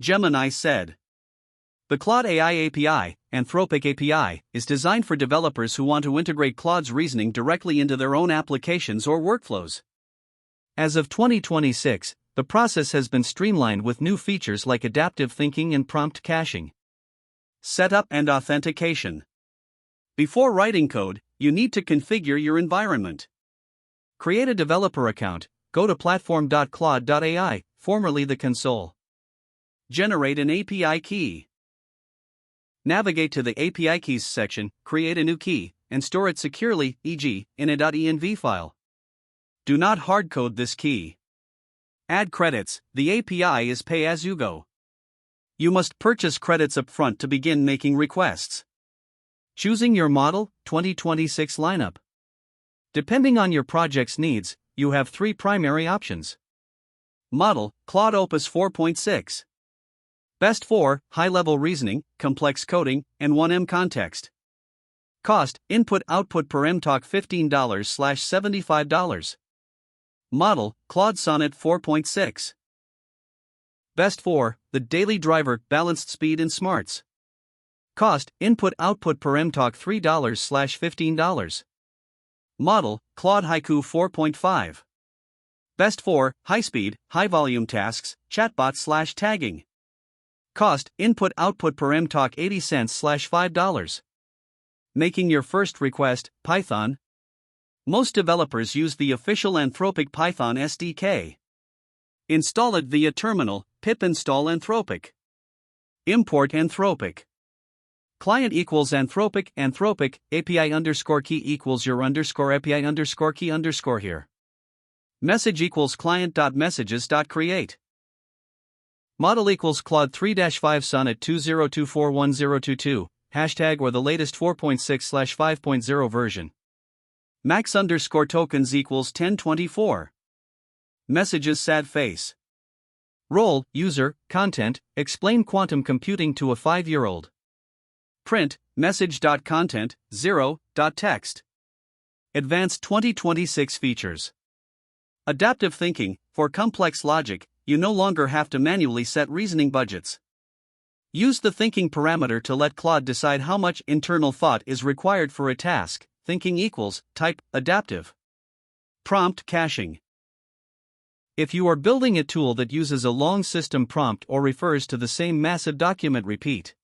Gemini said. The Claude AI API, Anthropic API, is designed for developers who want to integrate Claude's reasoning directly into their own applications or workflows. As of 2026, the process has been streamlined with new features like adaptive thinking and prompt caching. Setup and authentication. Before writing code, you need to configure your environment. Create a developer account, go to platform.claude.ai, formerly the console. Generate an API key. Navigate to the API keys section, create a new key, and store it securely, e.g., in a .env file. Do not hardcode this key. Add credits. The API is pay-as-you-go. You must purchase credits upfront to begin making requests. Choosing your model, 2026 lineup. Depending on your project's needs, you have three primary options. Model, Claude Opus 4.6. Best 4, high-level reasoning, complex coding, and 1M context. Cost, input-output per mtalk $15/$75. Model, Claude Sonnet 4.6. Best 4, the daily driver, balanced speed and smarts. Cost, input-output per mtalk $3/$15. Model, Claude Haiku 4.5. Best 4, high-speed, high-volume tasks, chatbot/tagging. Cost, input-output per mtalk 80 cents/$5. Making your first request, Python. Most developers use the official Anthropic Python SDK. Install it via terminal, pip install Anthropic. Import Anthropic. Client equals Anthropic, Anthropic, API underscore key equals your underscore API underscore key underscore here. Message equals client.messages.create. Model equals Claude 3-5 Sonnet 20241022, hashtag or the latest 4.6/5.0 version. Max underscore tokens equals 1024. Messages sad face. Role, user, content, explain quantum computing to a 5-year-old. Print, message.content, 0.text. Advanced 2026 features. Adaptive thinking, for complex logic, you no longer have to manually set reasoning budgets. Use the thinking parameter to let Claude decide how much internal thought is required for a task. Thinking equals, type, adaptive. Prompt caching. If you are building a tool that uses a long system prompt or refers to the same massive document repeat